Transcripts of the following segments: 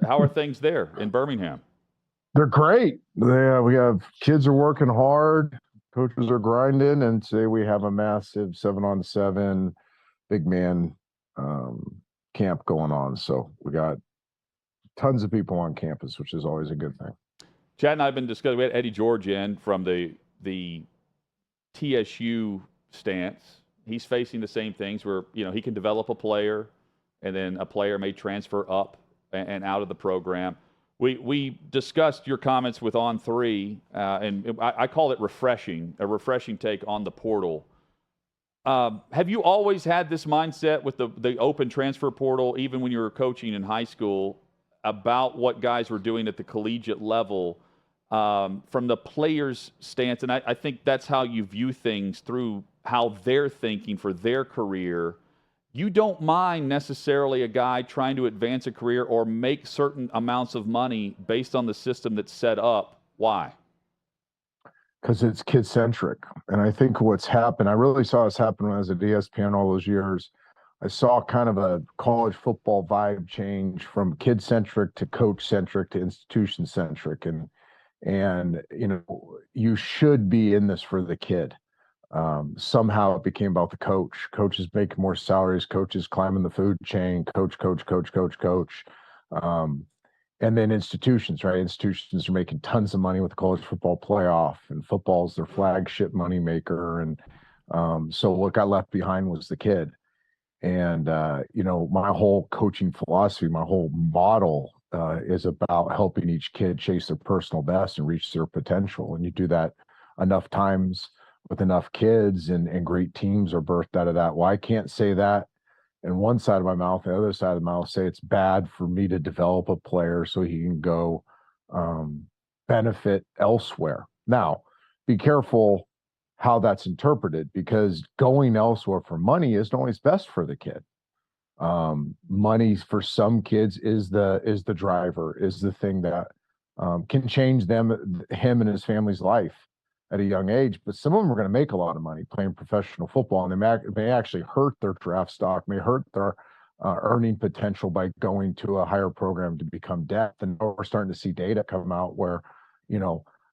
How are things there in Birmingham? They're great. We have kids are working hard, coaches are grinding, and today we have a massive 7-on-7 big man um, camp going on. So we got tons of people on campus, which is always a good thing. Chad and I have been discussing. We had Eddie George in from the TSU stance. He's facing the same things where he can develop a player, and then a player may transfer up and out of the program. We discussed your comments with On Three, and I call it refreshing, a refreshing take on the portal. Have you always had this mindset with the open transfer portal, even when you were coaching in high school, about what guys were doing at the collegiate level from the players' stance? And I think that's how you view things through how they're thinking for their career. You don't mind necessarily a guy trying to advance a career or make certain amounts of money based on the system that's set up. Why? Because it's kid centric. And I think what's happened, I really saw this happen when I was at ESPN all those years. I saw kind of a college football vibe change from kid centric to coach centric to institution centric. And you should be in this for the kid. Somehow it became about the coach. Coaches making more salaries, coaches climbing the food chain, coach. And then institutions, right? Institutions are making tons of money with the college football playoff, and football's their flagship moneymaker. And so what got left behind was the kid. And, my whole coaching philosophy, my whole model is about helping each kid chase their personal best and reach their potential. And you do that enough times with enough kids, and great teams are birthed out of that. Well, I can't say that in one side of my mouth, the other side of the mouth say it's bad for me to develop a player so he can go benefit elsewhere. Now, be careful how that's interpreted, because going elsewhere for money isn't always best for the kid. Money for some kids is the driver, is the thing that can change him and his family's life at a young age. But some of them are going to make a lot of money playing professional football, and they may actually hurt their draft stock, may hurt their earning potential by going to a higher program to become depth. And we're starting to see data come out where,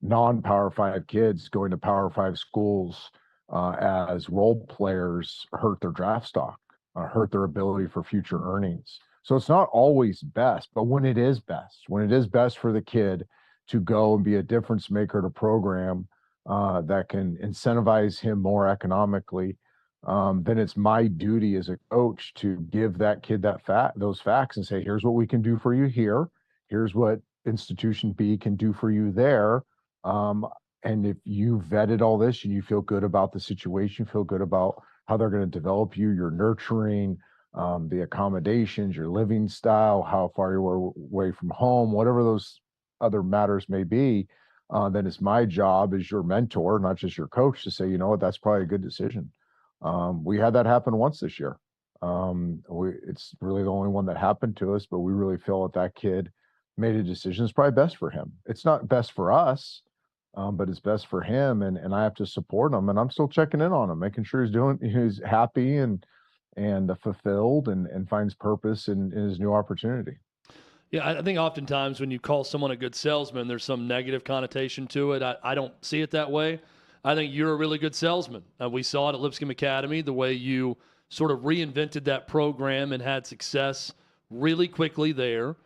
non-Power 5 kids going to Power 5 schools as role players hurt their draft stock, hurt their ability for future earnings. So it's not always best, but when it is best for the kid to go and be a difference maker at a program that can incentivize him more economically, then it's my duty as a coach to give that kid those facts and say, here's what we can do for you here. Here's what institution B can do for you there. And if you vetted all this and you feel good about the situation, feel good about how they're going to develop you, your nurturing, the accommodations, your living style, how far you are away from home, whatever those other matters may be, then it's my job as your mentor, not just your coach, to say, you know what, that's probably a good decision. We had that happen once this year. It's really the only one that happened to us, but we really feel that kid made a decision. It's probably best for him. It's not best for us, but it's best for him. And I have to support him, and I'm still checking in on him, making sure he's happy and fulfilled and finds purpose in his new opportunity. Yeah, I think oftentimes when you call someone a good salesman, there's some negative connotation to it. I don't see it that way. I think you're a really good salesman. We saw it at Lipscomb Academy, the way you sort of reinvented that program and had success really quickly there.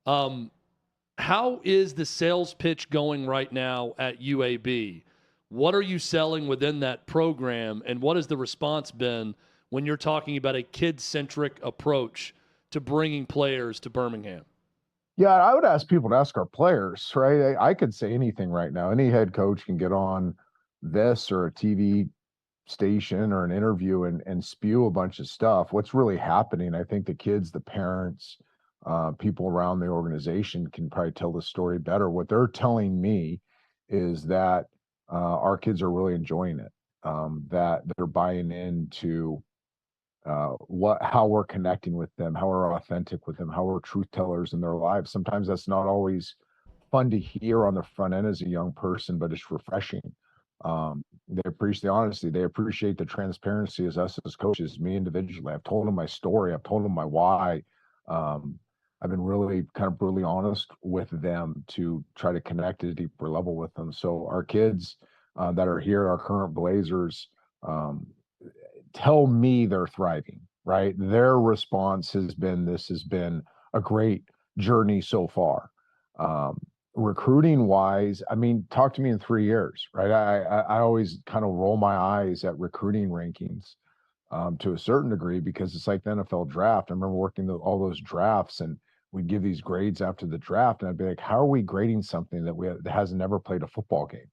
How is the sales pitch going right now at UAB? What are you selling within that program, and what has the response been when you're talking about a kid-centric approach to bringing players to Birmingham? Yeah, I would ask people to ask our players, right? I could say anything right now. Any head coach can get on this or a TV station or an interview and spew a bunch of stuff. What's really happening, I think the kids, the parents, people around the organization can probably tell the story better. What they're telling me is that our kids are really enjoying it, that they're buying into how we're connecting with them, how we're authentic with them, how we're truth tellers in their lives. Sometimes that's not always fun to hear on the front end as a young person, but it's refreshing. They appreciate the honesty. They appreciate the transparency as us as coaches, me individually. I've told them my story. I've told them my why. I've been really kind of brutally honest with them to try to connect at a deeper level with them. So our kids that are here, our current Blazers, um, tell me they're thriving, right? Their response has been, this has been a great journey so far. Recruiting wise, I mean, talk to me in 3 years, right? I always kind of roll my eyes at recruiting rankings to a certain degree because it's like the NFL draft. I remember working all those drafts, and we'd give these grades after the draft, and I'd be like, how are we grading something that has never played a football game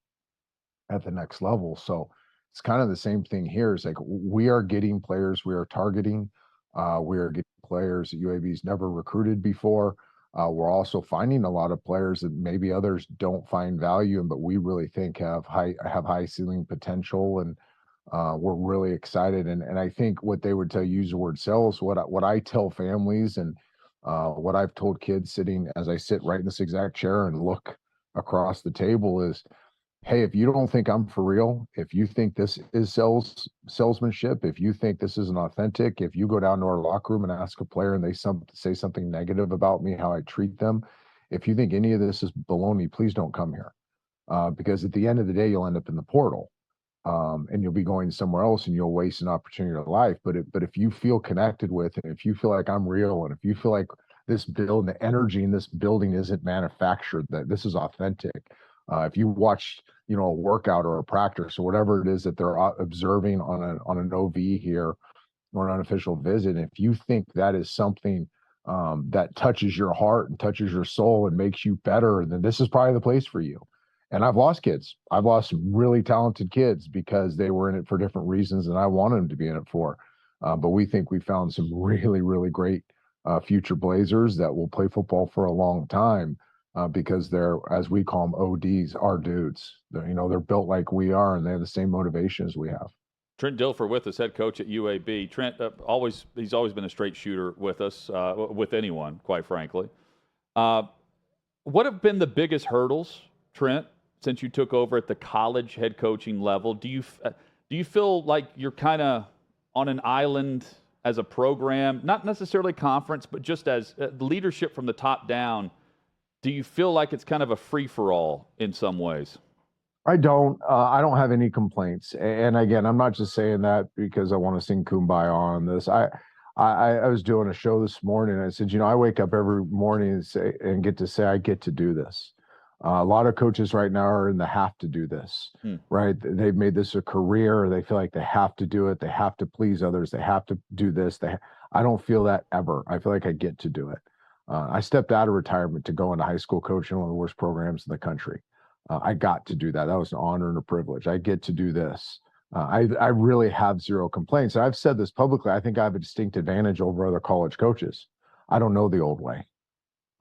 at the next level? So it's kind of the same thing here. It's like we are getting players we are targeting. We are getting players that UAB's never recruited before. We're also finding a lot of players that maybe others don't find value in, but we really think have high ceiling potential, and we're really excited. And I think what they would tell you, use the word sales. What I tell families, and what I've told kids sitting as I sit right in this exact chair and look across the table is, hey, if you don't think I'm for real, if you think this is salesmanship, if you think this isn't authentic, if you go down to our locker room and ask a player and they say something negative about me, how I treat them, if you think any of this is baloney, please don't come here. Because at the end of the day, you'll end up in the portal, and you'll be going somewhere else, and you'll waste an opportunity of life. But if you feel connected with, and if you feel like I'm real, and if you feel like the energy in this building isn't manufactured, that this is authentic. If you watch, a workout or a practice or whatever it is that they're observing on an OV here or an unofficial visit, if you think that is something that touches your heart and touches your soul and makes you better, then this is probably the place for you. And I've lost kids. I've lost some really talented kids because they were in it for different reasons than I wanted them to be in it for. But we think we found some really, really great future Blazers that will play football for a long time because they're, as we call them, ODs, our dudes. They're built like we are, and they have the same motivation as we have. Trent Dilfer with us, head coach at UAB. Trent, he's always been a straight shooter with us, with anyone, quite frankly. What have been the biggest hurdles, Trent, since you took over at the college head coaching level? Do you feel like you're kind of on an island as a program, not necessarily conference, but just as leadership from the top down? Do you feel like it's kind of a free-for-all in some ways? I don't have any complaints. And again, I'm not just saying that because I want to sing Kumbaya on this. I was doing a show this morning, and I said, I wake up every morning and get to say I get to do this. A lot of coaches right now are in the have to do this, right? They've made this a career. They feel like they have to do it. They have to please others. They have to do this. I don't feel that ever. I feel like I get to do it. I stepped out of retirement to go into high school coaching, one of the worst programs in the country. I got to do that. That was an honor and a privilege. I get to do this. I really have zero complaints. I've said this publicly. I think I have a distinct advantage over other college coaches. I don't know the old way.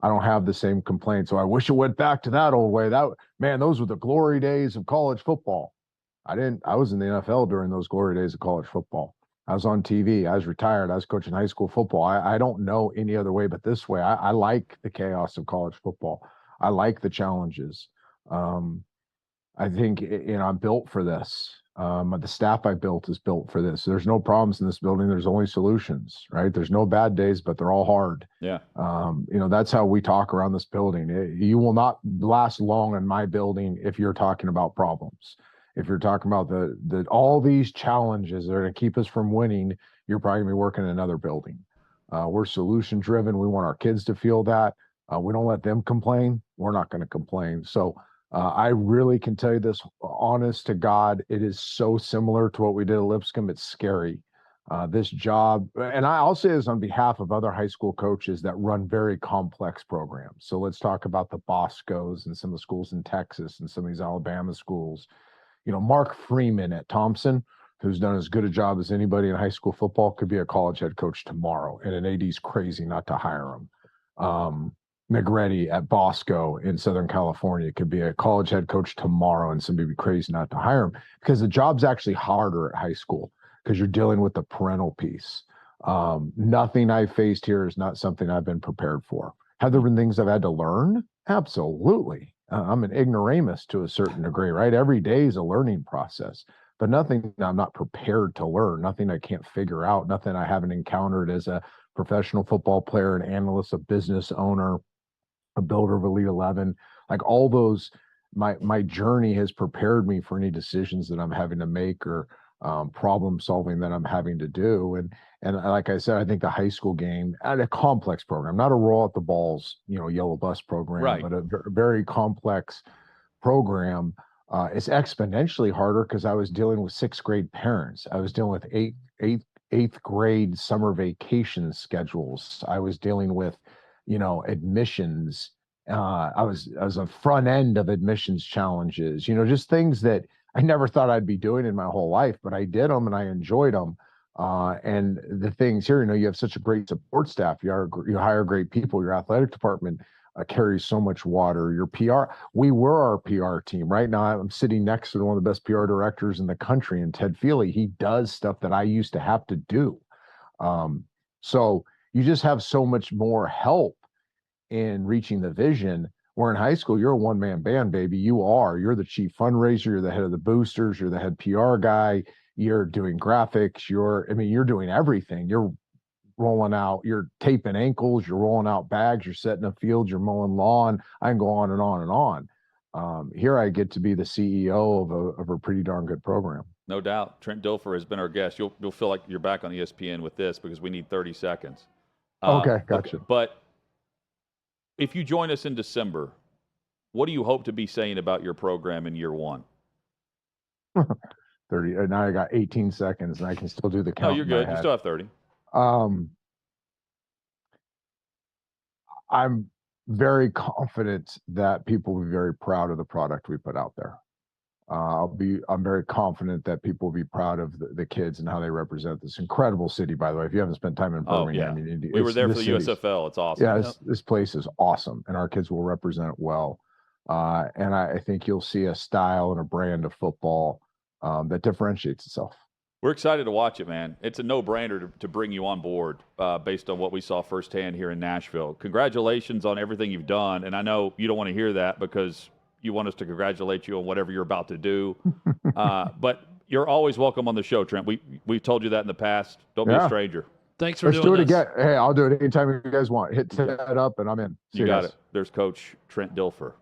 I don't have the same complaints. So I wish it went back to that old way. Those were the glory days of college football. I was in the NFL during those glory days of college football. I was on TV. I was retired. I was coaching high school football. I don't know any other way but this way. I like the chaos of college football. I like the challenges. I think, I'm built for this. The staff I built is built for this. There's no problems in this building. There's only solutions, right? There's no bad days, but they're all hard. Yeah. That's how we talk around this building. You will not last long in my building if you're talking about problems. If you're talking about all these challenges that are going to keep us from winning, you're probably going to be working in another building. We're solution driven. We want our kids to feel that. We don't let them complain. We're not going to complain. So I really can tell you this, honest to God, it is so similar to what we did at Lipscomb. It's scary. This job, and I'll say this on behalf of other high school coaches that run very complex programs. So let's talk about the Boscos and some of the schools in Texas and some of these Alabama schools. Mark Freeman at Thompson, who's done as good a job as anybody in high school football, could be a college head coach tomorrow, and an AD's crazy not to hire him. Negretti at Bosco in Southern California could be a college head coach tomorrow, and somebody would be crazy not to hire him because the job's actually harder at high school because you're dealing with the parental piece. Nothing I've faced here is not something I've been prepared for. Have there been things I've had to learn? Absolutely. I'm an ignoramus to a certain degree, right? Every day is a learning process, but nothing I'm not prepared to learn, nothing I can't figure out, nothing I haven't encountered as a professional football player, an analyst, a business owner, a builder of Elite 11. Like all those, my journey has prepared me for any decisions that I'm having to make or problem solving that I'm having to do. And like I said, I think the high school game at a complex program, not a roll at the balls, yellow bus program, Right. but a very complex program. It's exponentially harder because I was dealing with sixth grade parents. I was dealing with eighth grade summer vacation schedules. I was dealing with, admissions. I was a front end of admissions challenges, just things that I never thought I'd be doing in my whole life, but I did them and I enjoyed them. And the things here, you have such a great support staff. You hire great people. Your athletic department carries so much water. Your PR, we were our PR team. Right now, I'm sitting next to one of the best PR directors in the country, and Ted Feely. He does stuff that I used to have to do. So you just have so much more help in reaching the vision. Where in high school, you're a one-man band, baby. You're the chief fundraiser, you're the head of the boosters, you're the head PR guy, you're doing graphics, you're doing everything. You're rolling out, you're taping ankles, you're rolling out bags, you're setting up fields, you're mowing lawn. I can go on and on and on. Here I get to be the CEO of a pretty darn good program. No doubt. Trent Dilfer has been our guest. You'll feel like you're back on ESPN with this because we need 30 seconds. Okay, gotcha. But if you join us in December, what do you hope to be saying about your program in year one? 30. Now I got 18 seconds, and I can still do the count. No, you're good. You still have 30. I'm very confident that people will be very proud of the product we put out there. I'm very confident that people will be proud of the kids and how they represent this incredible city. By the way, if you haven't spent time in Birmingham, we were there for the USFL. It's awesome. Yeah, this place is awesome, and our kids will represent it well. And I think you'll see a style and a brand of football that differentiates itself. We're excited to watch it, man. It's a no-brainer to bring you on board based on what we saw firsthand here in Nashville. Congratulations on everything you've done, and I know you don't want to hear that because you want us to congratulate you on whatever you're about to do. But you're always welcome on the show, Trent. We've told you that in the past. Don't be a stranger. Thanks for doing this. Let's do it again. Hey, I'll do it anytime you guys want. Hit that up, and I'm in. You got it. There's Coach Trent Dilfer.